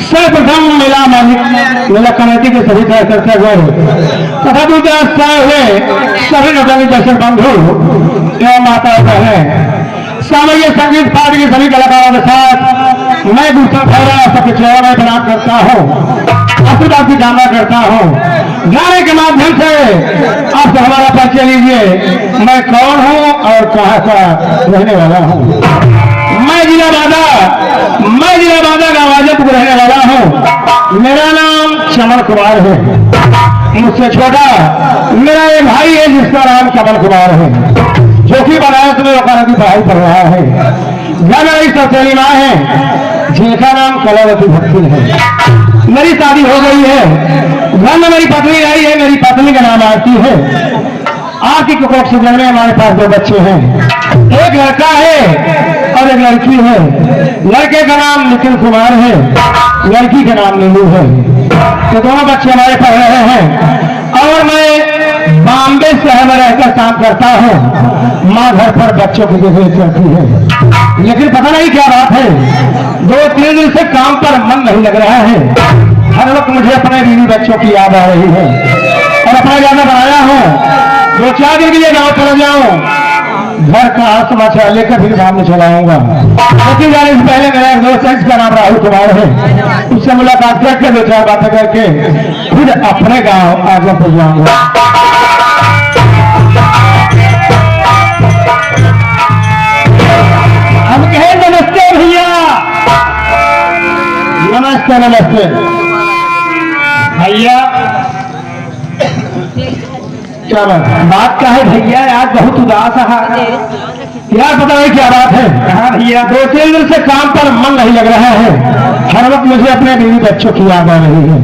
सर्वप्रथम मेला मालिक मेला कमेटी के सभी कार्यकर्ता हुए तथा दूसरे स्थान हुए सभी नौकरी दर्शक बंधु एवं माता बहने सामूहिक संगीत पार्टी के सभी कलाकारों के साथ मैं दूसरा फैला सबके चेहरा में प्रणाम करता हूँ, आशीर्वाद की कामना करता हूँ। गाने के माध्यम से आप हमारा परिचय लीजिए, मैं कौन हूँ और कहाँ का रहने वाला हूँ। मैं जिला बादा गावाजपुर रहने वाला हूँ। मेरा नाम चमन कुमार है। मुझसे छोटा मेरा एक भाई है जिसका नाम कमल कुमार है, जो कि बनारस में वकालत की पढ़ाई कर रहा है। घर में मेरी सौतेली माँ है जिनका नाम कलावती भक्ति है। मेरी शादी हो गई है। घर में मेरी पत्नी आई है, मेरी पत्नी का नाम आरती है। आरती के कोख से जन्मे हमारे पास 2 बच्चे हैं, एक लड़का है और एक लड़की है। लड़के का नाम निखिल कुमार है, लड़की का नाम नीलू है। तो दोनों बच्चे हमारे पढ़ रहे हैं और मैं बॉम्बे शहर में रहकर काम करता हूँ। माँ घर पर बच्चों की देखरेख करती है, लेकिन पता नहीं क्या बात है, 2-3 दिन से काम पर मन नहीं लग रहा है। हर वक्त मुझे अपने बीवी बच्चों की याद आ रही है और अपना गाना बनाया हूँ 2-4 दिन के लिए गाँव चला जाऊँ, घर का समाचार लेकर फिर गाँव में चलाऊंगा। लेकिन जाने से पहले मेरा एक दोस्त है जिसका नाम राहुल कुमार है, उससे मुलाकात करके 2-4 बातें करके फिर अपने गाँव आजमपुर जाऊंगा। हम कहे नमस्ते भैया। नमस्ते नमस्ते भैया। क्या बात क्या है भैया, आज बहुत उदास है यार, पता नहीं क्या बात है। हाँ भैया, 2-3 दिन से काम पर मन नहीं लग रहा है। हर वक्त मुझे अपने बीवी बच्चों की याद आ रही है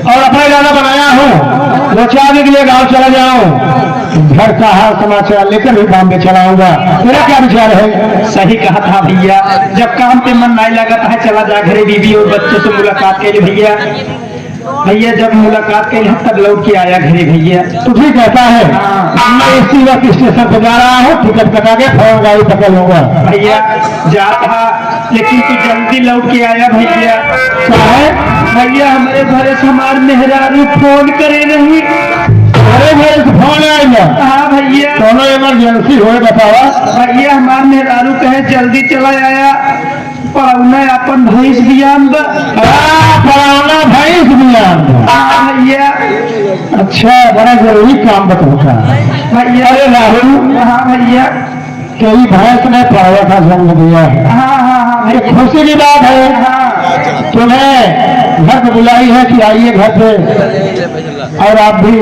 और अपना गाना बनाया हूँ 2-4 दिन के लिए गाँव चला जाऊँ, घर का हाल समाचार लेकर भी बॉम्बे चलाऊंगा। मेरा क्या विचार है? सही कहा था भैया, जब काम पे मन नहीं लगता है चला जा घरे बीवी और बच्चों से मुलाकात के लिए। भैया जब मुलाकात के लिए तब लौट के आया घरे भैया। तो ठीक कहता है। मैं इसी वक्त स्टेशन पर जा रहा हूँ, टिकट कटा के फौरन गाड़ी पकड़ लूंगा। भैया जा था लेकिन तू जल्दी लौट के आया भैया। भैया हमारे घरे से हमारे मेहरारू फोन करे नहीं। अरे मेरे से फोन आएगा? हाँ भैया। दोनों इमरजेंसी हो बतावा। भैया हमारे मेहरारू कहे जल्दी चला आया, पढ़ौना अपन भैंस बियान। पढ़ाना भैंस बियान। भैया अच्छा, बड़ा जरूरी काम बताऊंगा भैया। अरे राहुल। हाँ भैया। तेरी भैंस ने पढ़वा का जन्म दिया है। हाँ हाँ हाँ एक खुशी की बात है। हाँ। तुम्हें घर पे बुलाई है कि आइए घर पे, और आप भी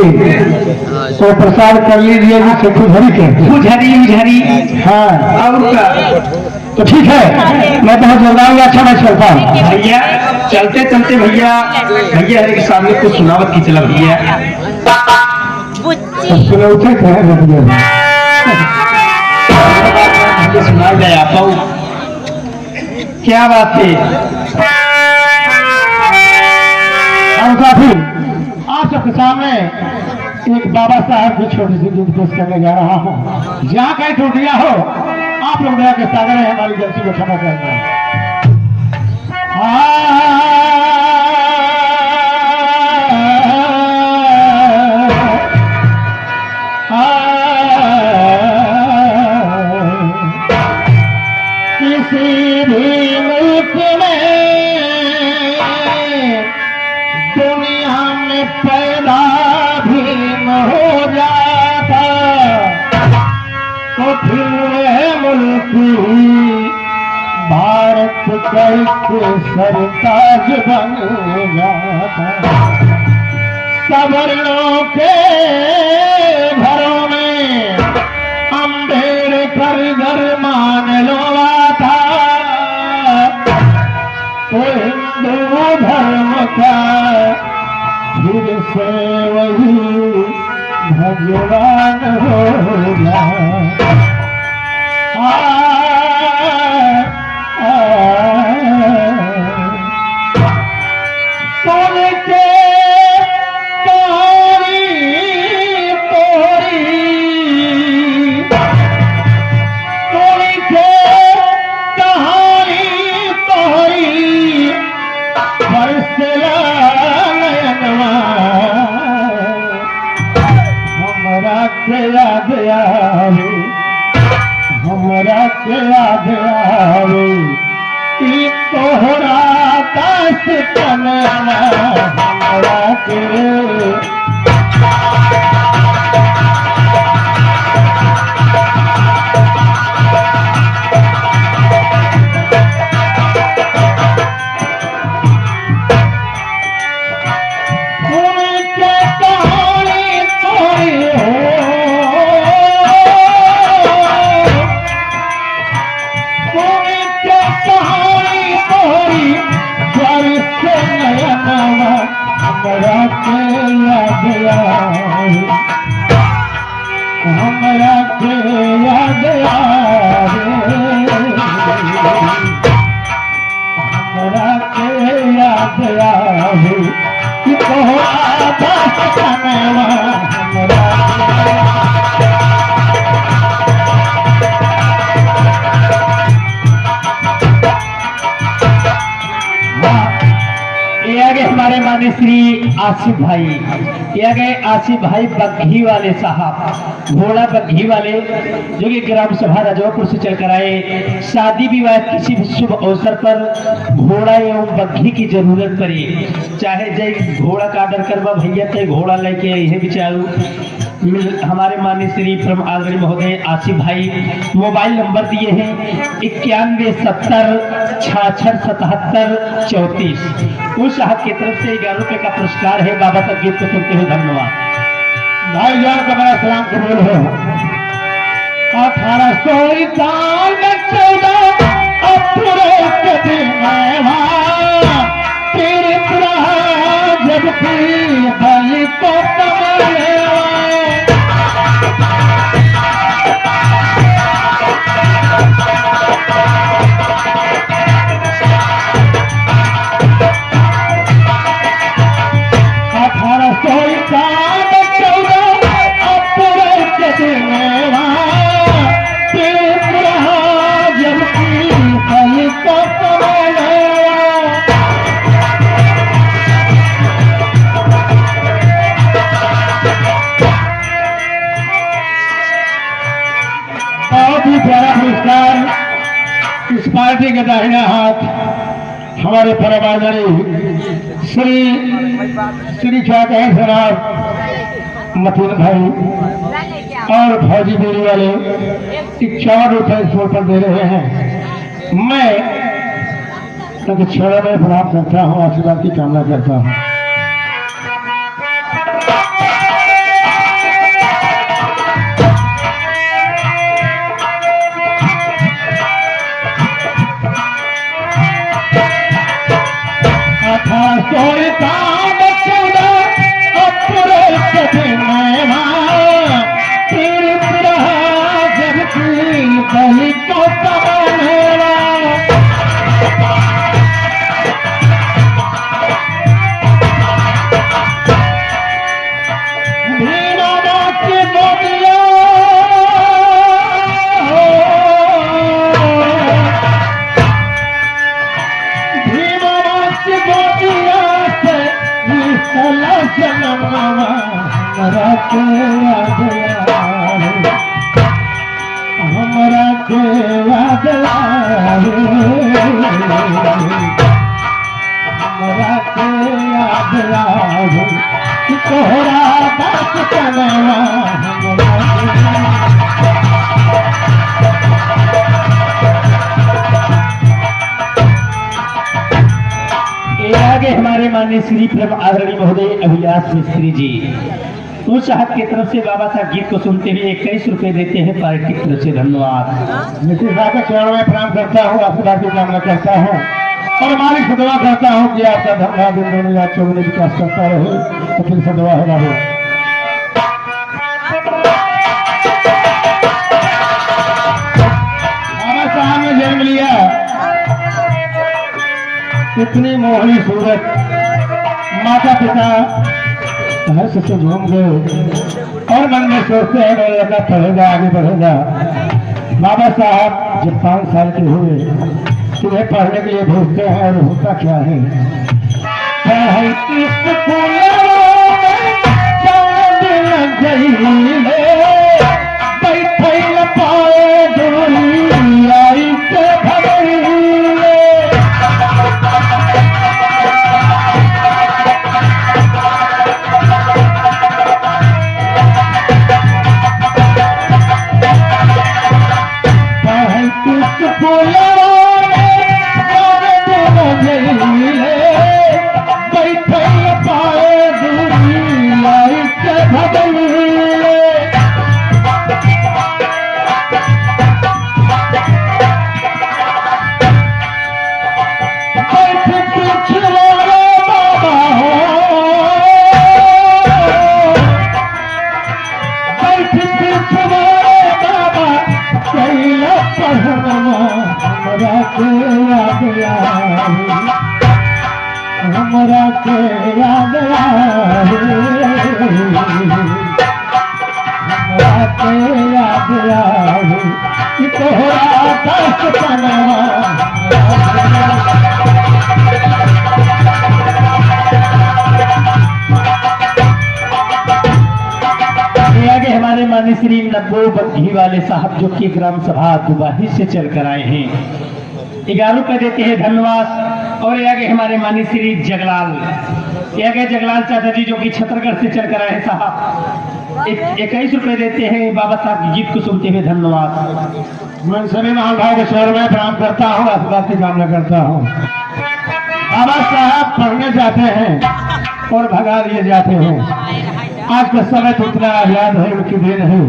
तो प्रसाद कर लीजिए जिससे खुजरी के झरी। हाँ और क्या? तो ठीक है, मैं बहुत जल्द आऊंगा। अच्छा मैं चलता हूँ भैया। चलते चलते भैया के सामने कुछ सुनावत की चला भैया। सुने उठे थे सुना जाए आप क्या बात है। और काफी आप सबके सामने एक बाबा साहब की छोटी सी गीत पेश करने जा रहा हूँ। जहाँ कहीं टूटिया हो आप लोग दया के सागर है, हमारी गलती को क्षमा करना। किसी भी मुल्क में दुनिया में पैदा भी न हो जाता तो फिर मुल्क भारत का एक सरताज बन जाता। सवर्णों के घरों में अम्बेडकर घर मान लो था तो हिंदू धर्म का फिर से वही भगवान होगा। याद आवे ई तोहरा दास तनवा हमरा के हमरा के याद आवे हमरा के याद आवे कि तोहरा दास तनवा हमरा ये आगे हमारे माने श्री आसिफ भाई, ये आगे आसिफ भाई बग्घी वाले साहब, घोड़ा बग्घी वाले, जो कि ग्राम सभा राजौपुर से चलकर आए। शादी विवाह किसी भी शुभ अवसर पर घोड़ा एवं बग्घी की जरूरत पड़ी, चाहे जय घोड़ा का ऑर्डर करवा भैया तो घोड़ा लेके यही विचारू हमारे माननीय श्री परम आदरणीय महोदय आसिफ भाई मोबाइल नंबर दिए हैं 9170667734। उस साहब की तरफ से 11 रुपए का पुरस्कार है। बाबा तक गीत को सुनते हुए धन्यवाद। भाई जान का बड़ा सलाम कबूल हो। 1814 जब बलि को इस पार्टी के दाहिना हाथ हमारे परम आदरणीय श्री क्या कहें जनाब मतीन भाई और फौजी बेरी वाले 51 रुपए इस पर दे रहे हैं। मैं उनके छोड़ा में प्रणाम करता हूँ, आशीर्वाद की कामना करता हूँ। हमरा के याद आवे हमरा के याद आवे कि तोहरा दास तनवा आगे हमारे माननीय श्री परम आदरणीय महोदय अभिलाष मिस्त्री जी उस साहब की तरफ से बाबा साहब गीत को सुनते हुए 21 रुपए देते हैं पार्टी की तरफ से। धन्यवाद। मिस्त्री साहब के चरणों में प्रणाम करता हूँ, आशीर्वाद की कामना करता हूँ और मालिक से दुआ करता हूँ कि आपका धंधा दिन दोनों या चौगुने विकास करता रहे। तो फिर से दुआ होगा हो। बाबा साहब ने जन्म लिया, इतनी मोहनी सूरत, माता पिता हर्ष से झूम गए और मन में सोचते हैं मेरा लड़का पढ़ेगा आगे बढ़ेगा। बाबा साहब जब 5 साल के हुए तुम्हें पढ़ने के लिए भेजते हैं और होता क्या है पढ़ाई की बैठे पाए आई हमरा के याद आवे, हमरा के याद आवे कि तोहरा दस कनवा। आगे हमारे माननीय श्री नब्बो बग्घी वाले साहब जो कि ग्राम सभा दुबाही से चलकर आए हैं, 11 रुपए देते हैं धन्यवाद। और ये आगे हमारे माननीय श्री जगलाल, ये आगे जगलाल चाचा जी जो कि छतरगढ़ से चलकर आए हैं साहब, 21 रुपए देते हैं। बाबा साहब की गीत को सुनते हुए धन्यवाद। मैं सभी महानुभाव के स्वर में प्रणाम करता हूँ, आशीर्वाद की कामना करता हूँ। बाबा साहब पढ़ने जाते हैं और भगा दिए जाते हैं। आज का समय तो उतना याद है उनकी भी नहीं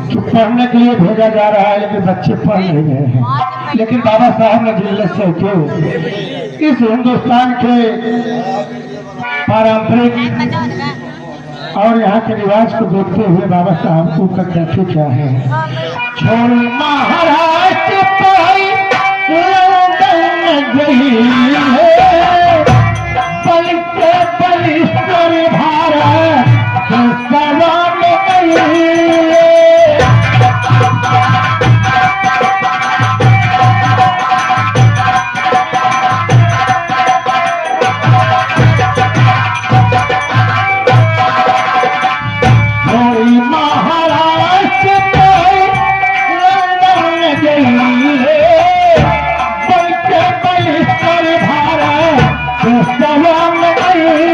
कि पढ़ने के लिए भेजा जा रहा है, लेकिन बच्चे पढ़ नहीं रहे हैं। लेकिन बाबा साहब ने जिल्लत से क्यों इस हिंदुस्तान के पारंपरिक और यहाँ के रिवाज को देखते हुए बाबा साहब को कहते क्या है, छोड़ महाराष्ट्र पढ़ाई लंदन गई है, पल के बलिष्ठ भारत सवाल गई। महाराष्ट्र लंदन गई है, बल्कि बलिष्ठ भारत सवाल गई।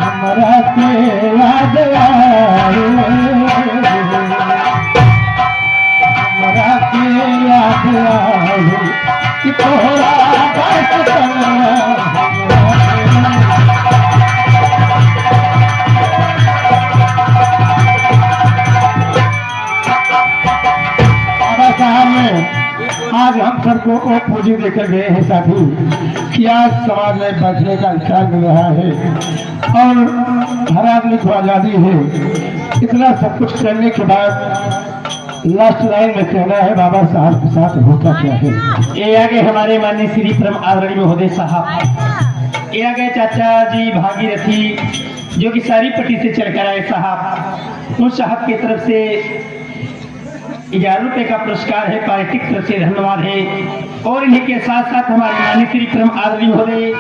हमरा के याद आवे, हमरा के याद आवे कि तोहरा दस कनवा। बाबा साहब ने आज हम सबको वो पूंजी देकर गए हैं साथी कि आज समाज में बैठने का अधिकार मिल रहा है और हर आदमी को आज़ादी है। इतना सब कुछ करने के बाद लास्ट लाइन में कहना है बाबा साहब के साथ होता क्या है। ये आगे हमारे माननीय श्री परम आदरणीय महोदय साहब, ये आगे चाचा जी भागीरथी जो कि सारी पट्टी से चलकर आए साहब, उन साहब की तरफ से 11 रुपए का पुरस्कार है, पार्टी की तरफ से धन्यवाद है। और इन्हीं के साथ साथ हमारे माननीय श्री परम आदरणीय महोदय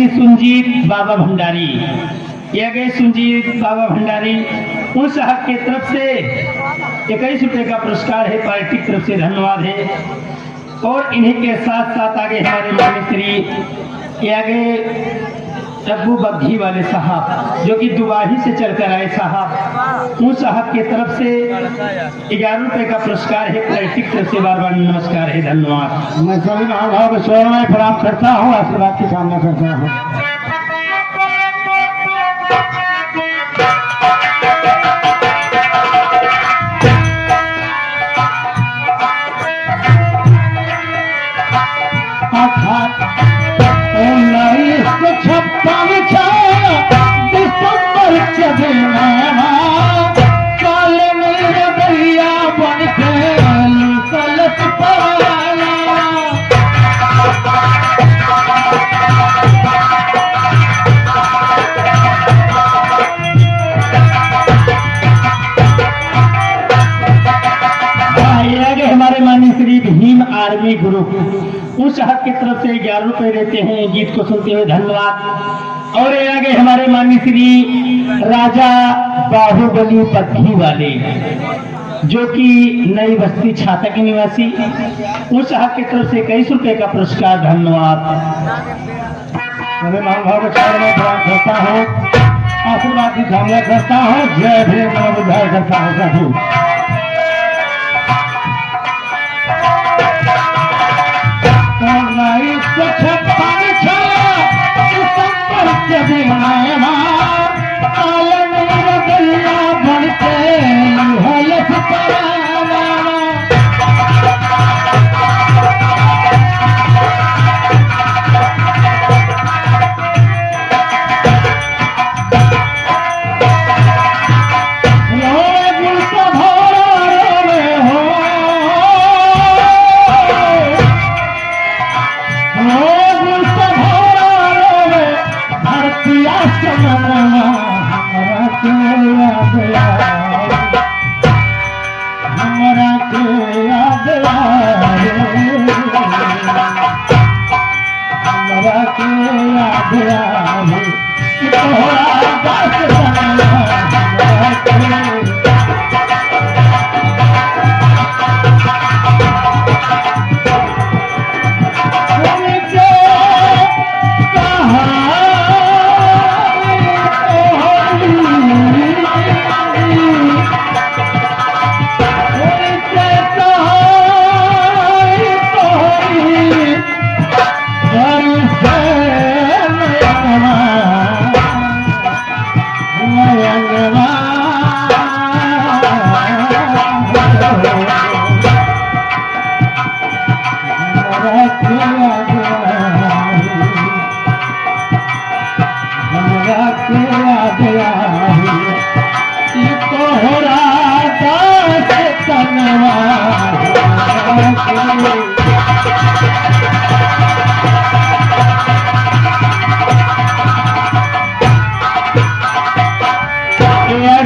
सुनजीत बाबा भंडारी, ये गए सुनजीत बाबा भंडारी, उन साहब की तरफ से 21 रुपए का पुरस्कार है, पार्टी की तरफ से धन्यवाद है। और इन्हीं के साथ साथ आगे हमारे माननीय श्री ये आगे नब्बो बग्घी वाले साहब जो कि दुबाही से चलकर आए साहब, उन साहब की तरफ से 11 रुपए का पुरस्कार है, पार्टी की तरफ से बार बार नमस्कार है, धन्यवाद। मैं सभी महानुभाव के स्वर में प्रणाम करता हूँ, आशीर्वाद की कामना करता हूँ। दिसंबर काल मेरा भैया बन के कलश पाया, हमारे माननीय श्री भीम आर्मी ग्रुप उस साहब की तरफ से 11 रुपए देते हैं, गीत को सुनते हुए धन्यवाद। और ये आगे हमारे माननीय श्री राजा बाहुबली बग्घी वाले जो कि नई बस्ती छाता के निवासी, उस साहब की तरफ से 21 रुपए का पुरस्कार, धन्यवाद। मैं महानुभाव के चरण में प्रणाम करता हूँ, आशीर्वाद की कामना करता हूँ, जय भीम नमो बुद्धाय करता हूँ साधु।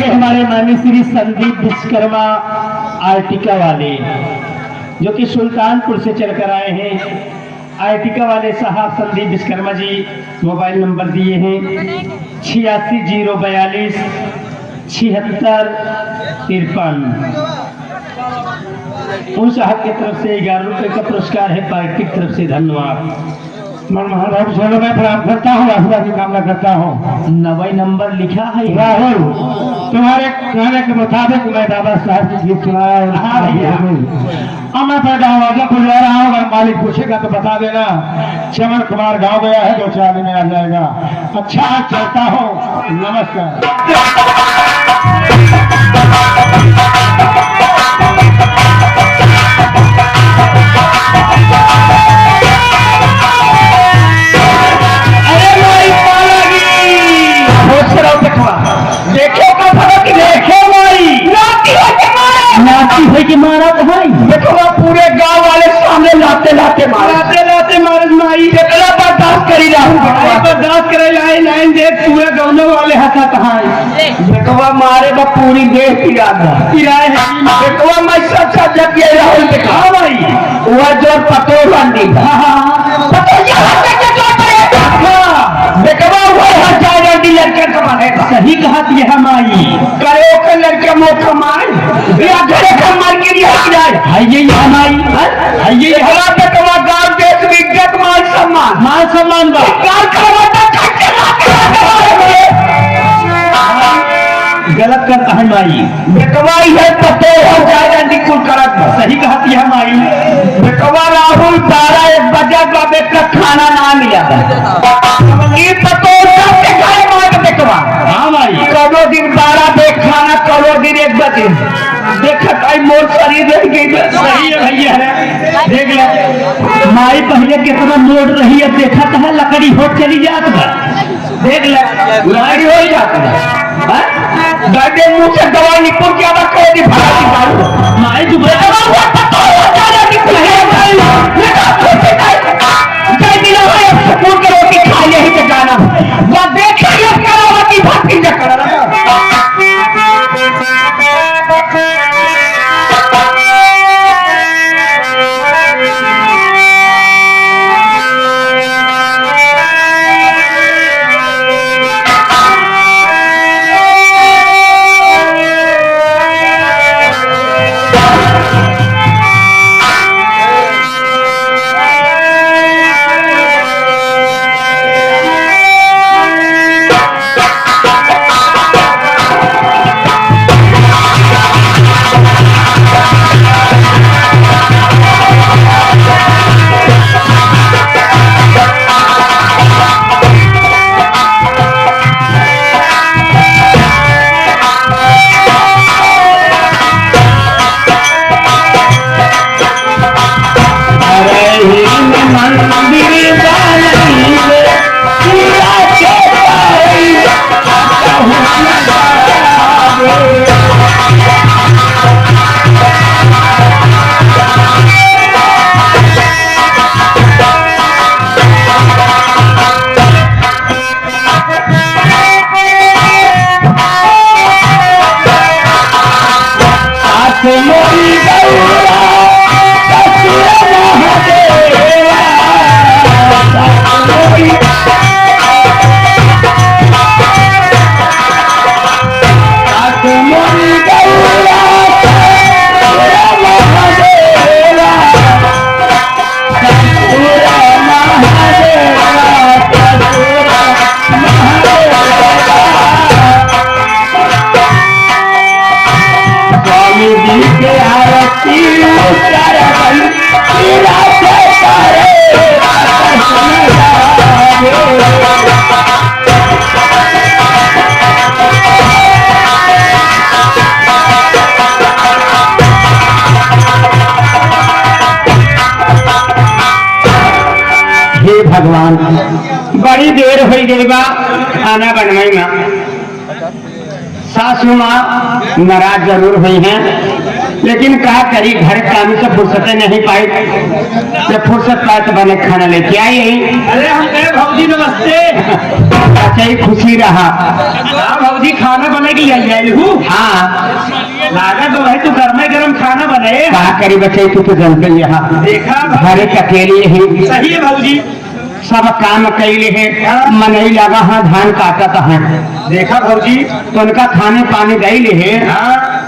हमारे माननीय श्री संदीप विश्वकर्मा आर्टिका वाले जो कि सुल्तानपुर से चलकर आए हैं। आर्टिका वाले साहब संदीप विश्वकर्मा जी मोबाइल नंबर दिए हैं 86 042 76 53। उन साहब की तरफ से 11 रुपए का पुरस्कार है। पार्टी की तरफ से धन्यवाद। मैं महाराज चलो मैं प्रणाम करता हूँ, आशीर्वाद की कामना करता हूँ। नवा नंबर लिखा है राहुल, तुम्हारे कहने के मुताबिक मैं बाबा साहब की गीत सुनाया और मैं पैदा आवाजा को जा रहा हूँ। अगर मालिक पूछेगा तो बता देना चमन कुमार गाँव गया है, 2-4 दिन में आ जाएगा। अच्छा चलता हूँ, नमस्कार। देखो का फर्क देखो भाई लाती है कि मारा भाई। देखो पूरे गांव वाले सामने लाते मारे माई कितना बर्दाश्त करी बर्दाश्त करे लाइन देख पूरे गाँव वाले हंसा कहाँ देखो मारे बा पूरी देह किराए देखो मैं सब जब ये राहुल देखा भाई वह जो पतो बंदी देखवा वो हजार लड़के कमाएगा। सही कहा यह माई करे के लड़के मोख मार या घरे का मार के लिए हट जाए है ये माई है ये हला देखवा गांव देश इज्जत मान सम्मान बा कार करवाता गलत करता है माई देखवा है पते हो जाएगा निकुल करत। सही कहा यह माई देखवा राहुल 12-1 बजे बाबे का खाना ना मिला ये पतो हाँ भाई करो दिन 12 बजे खाना करो दिन 1 बजे देखत आई मोर शरीर रह गई। सही है भैया देख ले माई पहले कितना मोड़ रही है देखा है लकड़ी हो चली जात है देख ले लकड़ी हो जाता है गड्ढे मुंह से दवा निकल के आवा कह दी भाई माई तू सुकून के रोटी खा ले ही के जाना या देखा ये करावती भक्ति जा कर भगवान बड़ी देर हो गई बा खाना बनवाई में। सासू माँ नाराज जरूर हुई हैं, लेकिन कहा करी घर काम से फुर्सत नहीं पाई। जब फुर्सत पाए तो बने खाना लेके आई। अरे हम कहे भाजी नमस्ते। अच्छा ही खुशी रहा। हाँ भाजी खाना बने की आई हूँ। हाँ लागत तो भाई तू गर्मा गर्म खाना बने। कहा करी बच्चे तू तो जानते ही यहाँ देखा घर एक अकेली ही सही है भाजी। सब काम कैले है, मनई लगा हाँ धान काटत है। देखा भाजी तो उनका खाने पानी गई है।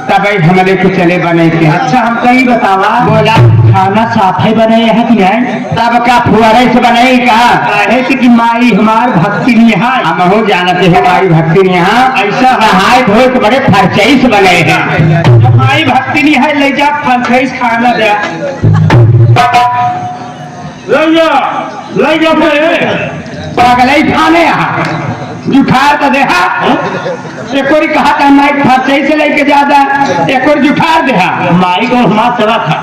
तब हमारे को चले बने के। अच्छा हम कहीं बतावा बोला खाना साफे बने है कि नहीं? तब का फुआरे से बनाई कहा काहे से कि माई हमार भक्ति नहीं है। हम हो जानते हैं माई भक्ति यहाँ ऐसा नहाए धोए के बड़े फरचई से बने हैं। जब माई भक्ति नहीं है ले जा फलखेस खाना दे ले जा पगलई खाने यहाँ जुठार तो देखा एक और कहा था माई फरचई से लेके ज्यादा एक और जुठार देहा माई को हमारा सेवा था।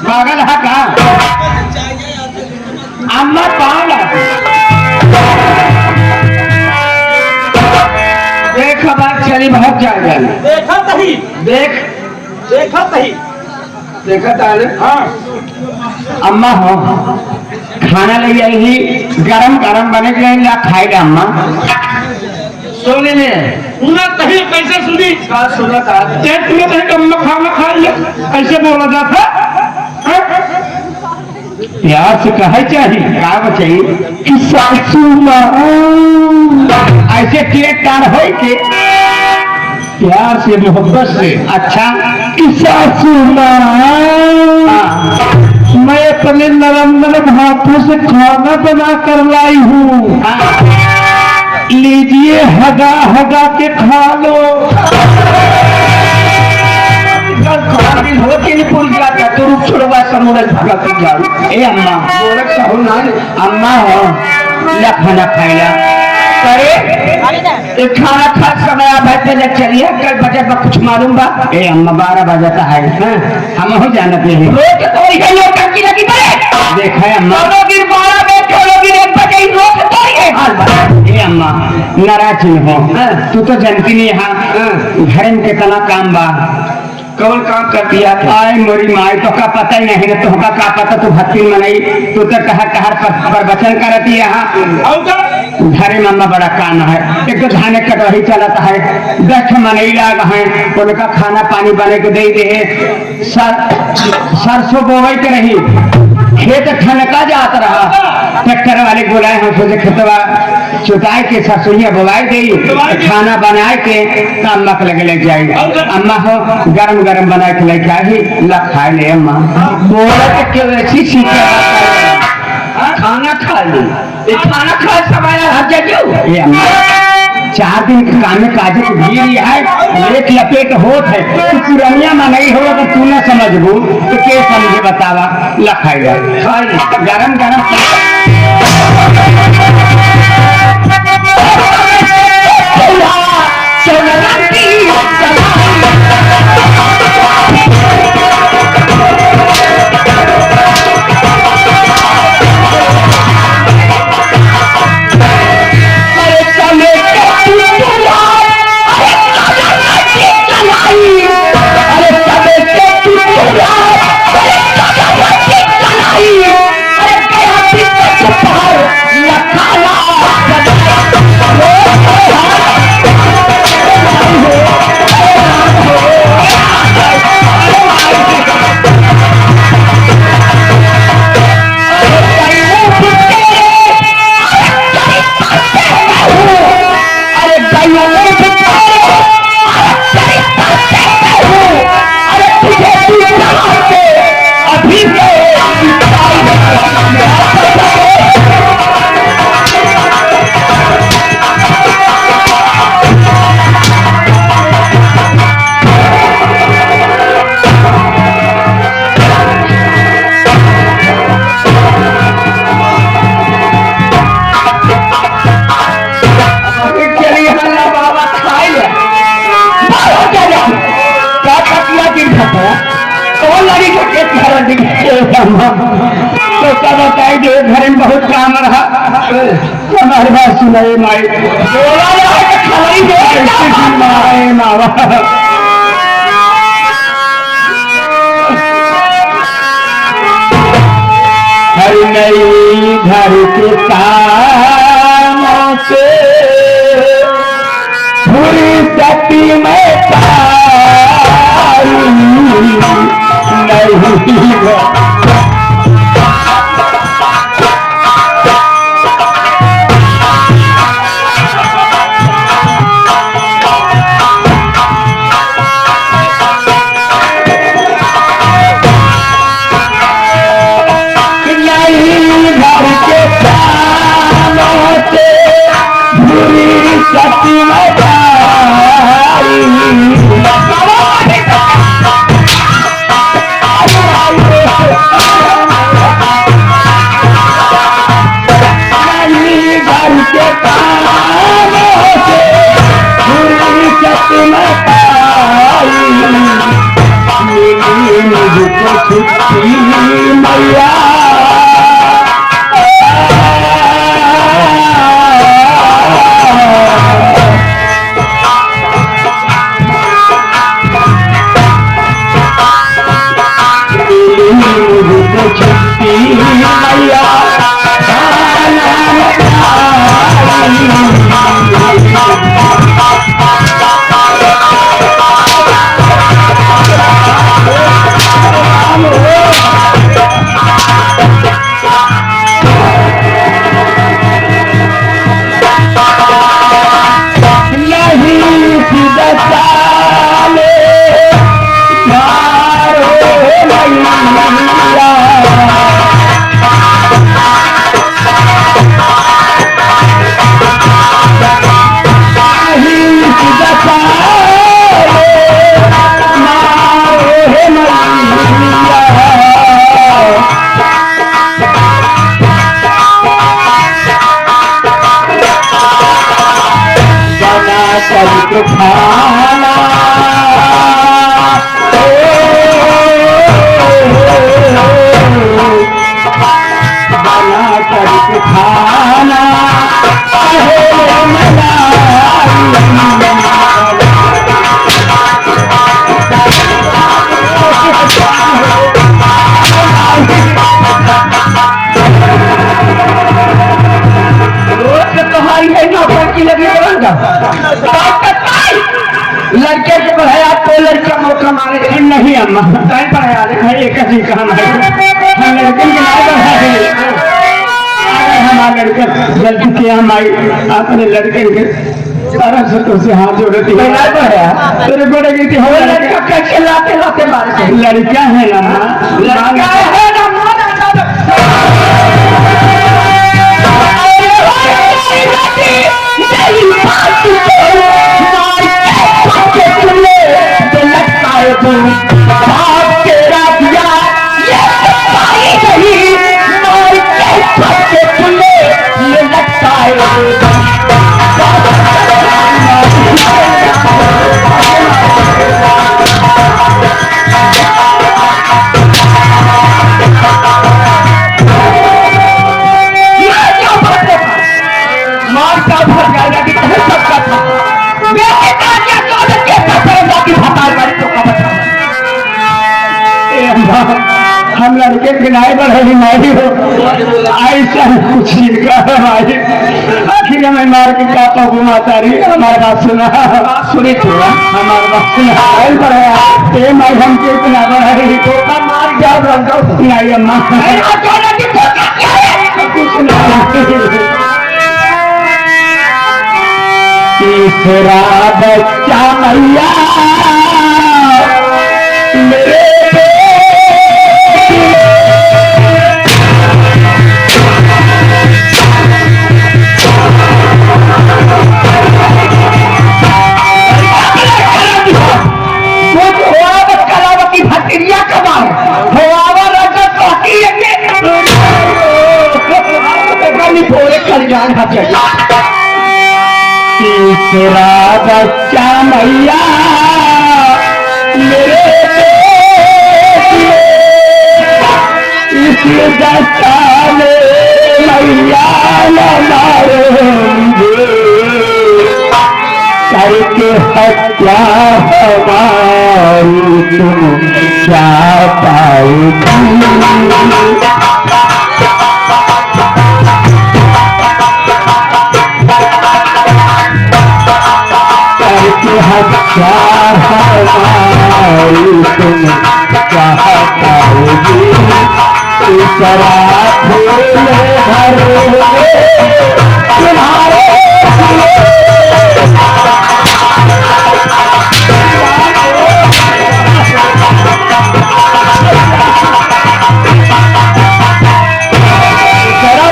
पागल है कहा अम्मा पागल देख बात चली बहुत जाएगा। देखा सही देख देखा सही देखा ताले हाँ अम्मा हो खाना ले आई ही गरम गरम बने के ला खाएगा अम्मा सोने में सुना सही कैसे सुनी का सुना था तुम्हें तो कम खाना खा लिया कैसे बोला जाता। प्यार से कहे चाहिए का चाहिए कि सासू माँ ऐसे केक तार हो के प्यार से मोहब्बत से अच्छा कि सासू माँ मैं अपने नरम नरम हाथों से खाना बना कर लाई हूँ, लीजिए हगा हगा के खा लो। ए अम्मा अम्मा हो ला खाना खाएगा करे खाना खा समय आप पहले चलिए कल बजे पर कुछ मालूम बा। ए अम्मा 12 बजता है हम हो जानते हैं रोज तो ये लोग टंकी लगी पड़े देखा है अम्मा 12 बजे चलोगी 1 बजे रोज तो ये ए अम्मा नाराज हो तू तो जानती नहीं यहाँ घर में कितना काम बा कौन काम कर दिया आए मोरी माई तो का पता ही नहीं तो का पता तू भक्ति मनाई तू तो कहा पर वचन करती यहाँ घरे मम्मा बड़ा काम है एक तो धाने कटवही चलता है 10 मनई लाग है उनका खाना पानी बने को दे दे सरसों बोवई के रही खेत ठनका जात रहा ट्रैक्टर वाले बोलाए हम सोचे खेतवा चुताई के सरसोइया बोवाई दे खाना बनाए के अम्मा के लगे ले जाएगी। अम्मा हो गरम गरम बना के लेके आई ला खाए ले अम्मा बोला के वैसी सीखे खाना खा ली खाना खा समय हट जाओ। ये अम्मा 4 दिन के काम में काजे की भीड़ है एक लपेट होत है तो पुरानिया में नहीं हो तो तू ना समझबू तो के समझे बतावा ला खाएगा गरम गरम हमारे बात सुनाए माई बोला ना है कि खबरी दे माए मावा हर नई घर के कामों से पूरी शक्ति में पाई नहीं मैया छुट्टी मैया खाना बना कर खाना रोज से तुम्हारी है नौकर की लगी लड़के को पढ़ाया तो लड़का मौका मारे नहीं अम्मा कहीं पढ़ाया एक ही काम है हम लड़के के नाम बढ़ाए अगर हमारा लड़का गलती से हम आई अपने लड़के के सारा सतों से हाथ जोड़ती है नहीं पढ़ाया तेरे बड़े की हो लड़का कैसे लाते लाते मारे लड़का है ना लड़का है ना हम लड़के के नाई बढ़ी नहीं हो ऐसा कुछ इनका हमारी आखिर हमें मार के कापा घुमाता रही हमारे बात सुना सुनी थोड़ा हमारे बात सुना बढ़ाया माई हम के इतना बढ़ाई तो मार क्या नहीं अम्मा तीसरा बच्चा मैया मेरे तीसरा बच्चा मैया मेरे इस दशा में मैया मारेंगे करके हत्या हमारी तुम क्या पाओगी। करके हत्या हमारी तुम क्या पाओगी। तीसरा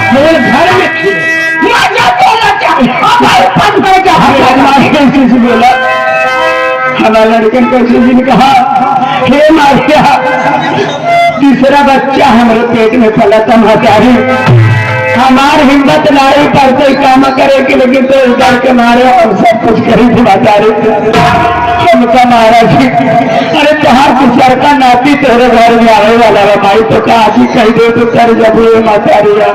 फूल भरोगे तुम्हारे बोला। हमारा लड़कन कैसे जी ने कहा हे मारिया तीसरा बच्चा हमारे पेट में पला तुम हजारे हमार हिम्मत नारी पर कोई काम करे कि लेकिन तो डर के मारे और सब कुछ करी थी बेचारे हमका मारा जी। अरे तहार पिछड़ का नाती तेरे घर में आने वाला है भाई तो का आज ही कह दे तो कर जब मातारिया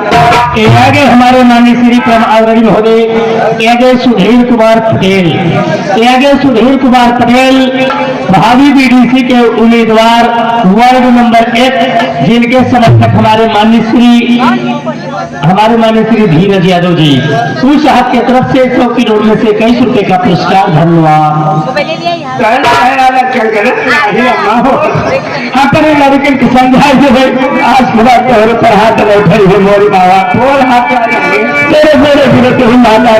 आगे हमारे माननीय श्री आदरणीय महोदय आगे सुधीर कुमार पटेल आगे सुधीर कुमार पटेल भावी बीडीसी के उम्मीदवार वार्ड नंबर 1 जिनके समर्थक हमारे माननीय श्री धीरज यादव जी उस साहब की तरफ से 100 की नोट में से 21 रुपए का पुरस्कार। धन्यवाद। लड़कन की समझाई जो है आज खुदा तोहरे पर हाथ बैठे है मोरी बाबा बोल हाथ तेरे मेरे गिरे तो ही माता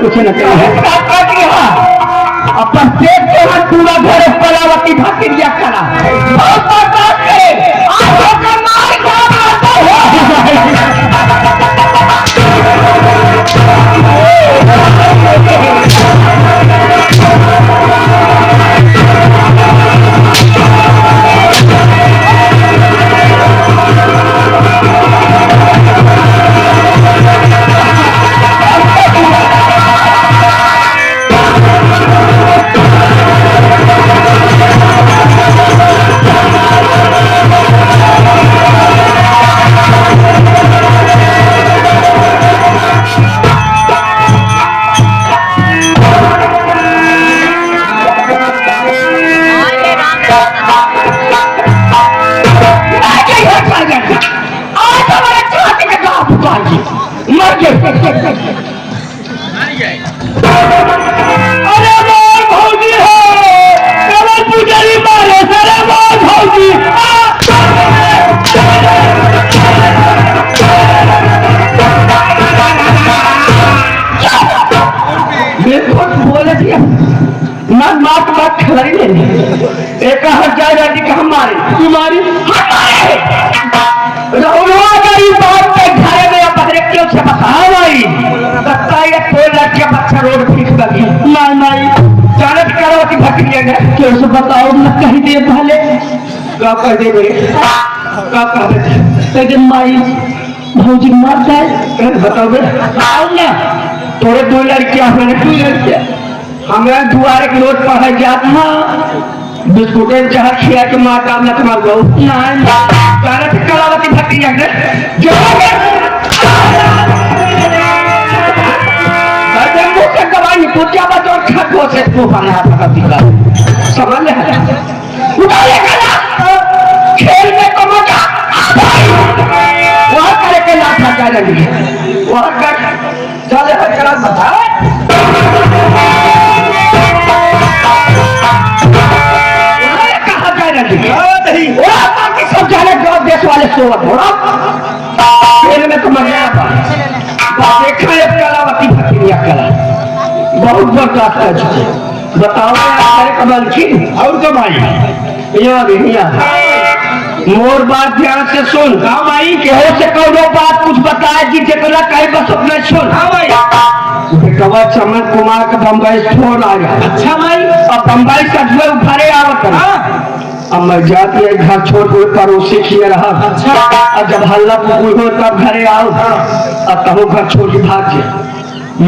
कुछ न कहे अपन पेट के हाथ पूरा घर पलावती भातिया करा बहुत बात करे आज होकर मार क्या मारता है। एक हजार जाती का हमारी तुम्हारी बात पे घरे में पकड़े क्यों से बता भाई बताइए कोई लड़के बच्चा रोड फीस लगी नहीं जानत करो कि भटकिया गए क्यों से बताओ न कह दे भले क्या कह दे क्या कह दे माई भौजी मर जाए बताओ बताओ ना थोड़े 2 लड़कियां मैंने 2 लड़कियां हमें दुआरे के रोड पर है जात बिस्कुट जहाँ खिया के माता न तुम्हार गौ जानत कलावती भटकिया गए जो दवाई पूजा बचो खो से बना था समझ ले उठा ले खेल में तो मजा वहां करे के ना था लगी वहां कर चले करा बता सब जाने देश वाले सोवत हो खेल में तो मजा आता देखा एक कलावती भटकिया कला बहुत बर्दाश्त कर चुके बताओ कमल की और तो भाई मोर बात ध्यान से सुन हाँ भाई केहो से कौनो बात कुछ बताए जी जरा कहीं बस अपने सुन हाँ भाई कवा चमन कुमार का बम्बई छोड़ आ गया अच्छा भाई अब बम्बई कटवे उठारे आवत अब मैं जाती है घर छोड़ के पड़ोसी किए रहा अच्छा अब जब हल्ला पुकुल हो तब घरे आओ अब तब घर छोड़ के भाग जाए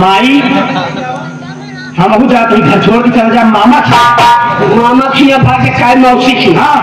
माई हम जाते घर छोड़ के चल जा मामा खिया भाग के काय मौसी की हाँ